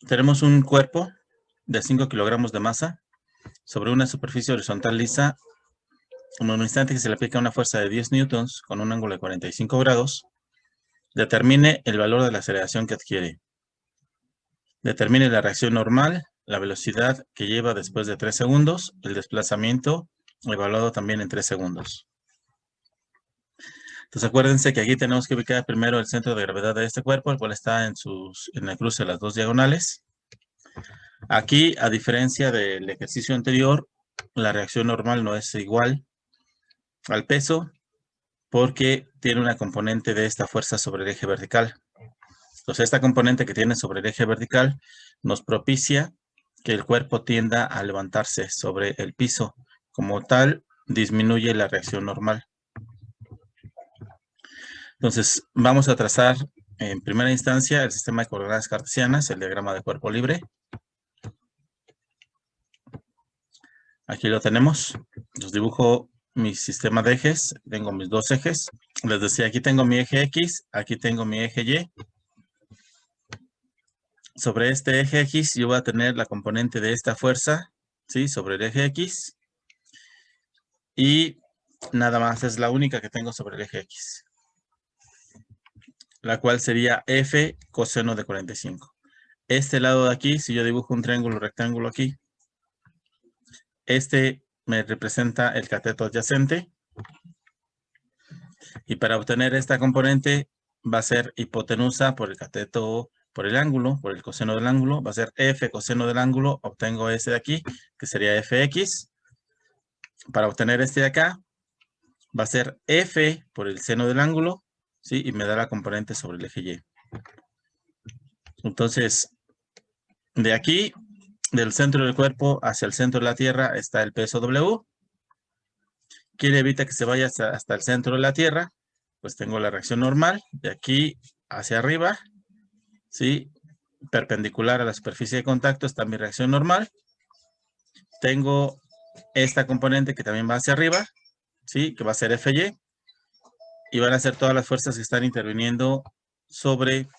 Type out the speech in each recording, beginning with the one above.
Tenemos un cuerpo de 5 kilogramos de masa sobre una superficie horizontal lisa. En un instante que se le aplica una fuerza de 10 newtons con un ángulo de 45 grados, determine el valor de la aceleración que adquiere. Determine la reacción normal, la velocidad que lleva después de 3 segundos, el desplazamiento evaluado también en 3 segundos. Entonces acuérdense que aquí tenemos que ubicar primero el centro de gravedad de este cuerpo, el cual está en el cruce de las dos diagonales. Aquí, a diferencia del ejercicio anterior, la reacción normal no es igual al peso porque tiene una componente de esta fuerza sobre el eje vertical. Entonces, esta componente que tiene sobre el eje vertical nos propicia que el cuerpo tienda a levantarse sobre el piso. Como tal, disminuye la reacción normal. Entonces, vamos a trazar en primera instancia el sistema de coordenadas cartesianas, el diagrama de cuerpo libre. Aquí lo tenemos. Los dibujo mi sistema de ejes. Tengo mis dos ejes. Les decía, aquí tengo mi eje X, aquí tengo mi eje Y. Sobre este eje X yo voy a tener la componente de esta fuerza, ¿sí? Sobre el eje X. Y nada más, es la única que tengo sobre el eje X. La cual sería F coseno de 45. Este lado de aquí, si yo dibujo un triángulo rectángulo aquí, este me representa el cateto adyacente. Y para obtener esta componente va a ser hipotenusa por el cateto, por el ángulo, por el coseno del ángulo. Va a ser F coseno del ángulo. Obtengo este de aquí, que sería Fx. Para obtener este de acá, va a ser F por el seno del ángulo, ¿sí? Y me da la componente sobre el eje Y. Entonces, de aquí, del centro del cuerpo hacia el centro de la Tierra, está el peso W. ¿Quién evita que se vaya hasta el centro de la Tierra? Pues tengo la reacción normal, de aquí hacia arriba, ¿sí? Perpendicular a la superficie de contacto está mi reacción normal. Tengo esta componente que también va hacia arriba, ¿sí? Que va a ser Fy. Y van a ser todas las fuerzas que están interviniendo sobre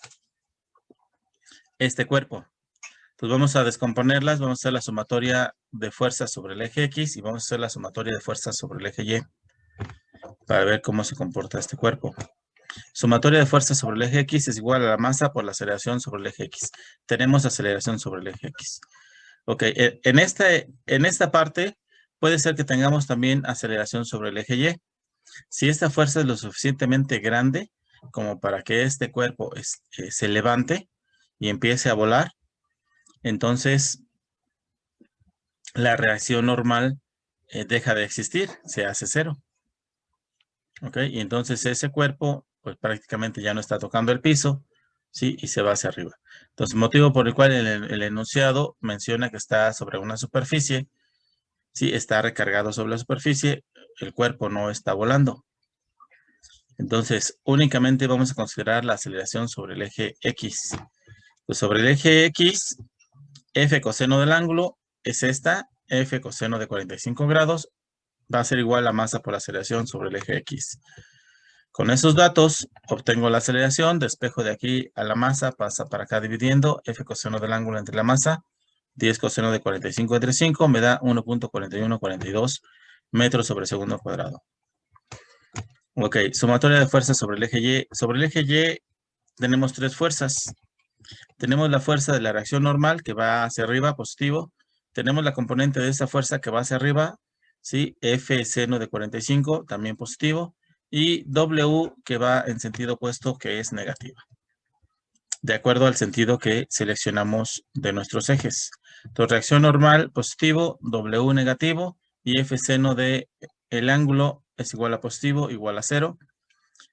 este cuerpo. Entonces vamos a descomponerlas, vamos a hacer la sumatoria de fuerzas sobre el eje X y vamos a hacer la sumatoria de fuerzas sobre el eje Y para ver cómo se comporta este cuerpo. Sumatoria de fuerzas sobre el eje X es igual a la masa por la aceleración sobre el eje X. Tenemos aceleración sobre el eje X. Ok, en esta parte puede ser que tengamos también aceleración sobre el eje Y. Si esta fuerza es lo suficientemente grande como para que este cuerpo se levante y empiece a volar, entonces la reacción normal deja de existir, se hace cero. Ok, y entonces ese cuerpo pues prácticamente ya no está tocando el piso, ¿sí? Y se va hacia arriba. Entonces, motivo por el cual el enunciado menciona que está sobre una superficie, ¿sí? Está recargado sobre la superficie, el cuerpo no está volando. Entonces, únicamente vamos a considerar la aceleración sobre el eje X. Pues sobre el eje X, F coseno del ángulo es esta, F coseno de 45 grados, va a ser igual a masa por aceleración sobre el eje X. Con esos datos, obtengo la aceleración, despejo de aquí a la masa, pasa para acá dividiendo, F coseno del ángulo entre la masa, 10 coseno de 45 entre 5, me da 1.4142 metros sobre segundo cuadrado. Ok, sumatoria de fuerzas sobre el eje Y. Sobre el eje Y tenemos tres fuerzas. Tenemos la fuerza de la reacción normal que va hacia arriba, positivo. Tenemos la componente de esa fuerza que va hacia arriba, ¿sí? F seno de 45, también positivo. Y W que va en sentido opuesto, que es negativa. De acuerdo al sentido que seleccionamos de nuestros ejes. Entonces, reacción normal, positivo, W negativo, y F seno de el ángulo es igual a positivo, igual a 0.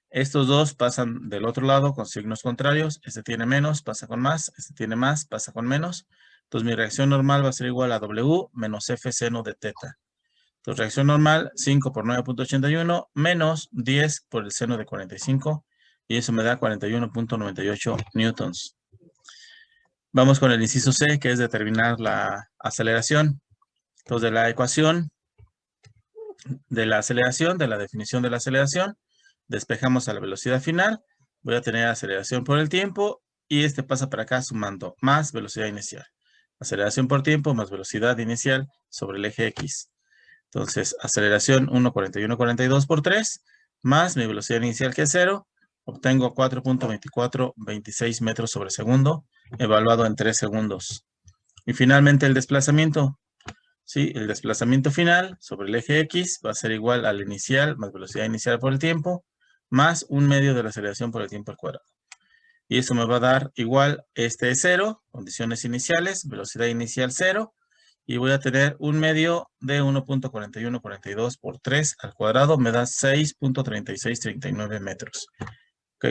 Estos dos pasan del otro lado con signos contrarios. Este tiene menos, pasa con más. Este tiene más, pasa con menos. Entonces, mi reacción normal va a ser igual a W menos F seno de teta. Entonces, reacción normal, 5 por 9.81 menos 10 por el seno de 45. Y eso me da 41.98 newtons. Vamos con el inciso C, que es determinar la aceleración. Entonces, de la ecuación de la aceleración, de la definición de la aceleración, despejamos a la velocidad final. Voy a tener aceleración por el tiempo y este pasa para acá sumando más velocidad inicial. Aceleración por tiempo más velocidad inicial sobre el eje X. Entonces, aceleración 1,4142 por 3, más mi velocidad inicial que es 0, obtengo 4.2426 metros sobre segundo, evaluado en 3 segundos. Y finalmente el desplazamiento. Sí, el desplazamiento final sobre el eje X va a ser igual al inicial más velocidad inicial por el tiempo, más 1/2 de la aceleración por el tiempo al cuadrado. Y eso me va a dar igual, este es 0, condiciones iniciales, velocidad inicial 0, y voy a tener 1/2 de 1.4142 por 3 al cuadrado, me da 6.3639 metros. Ok,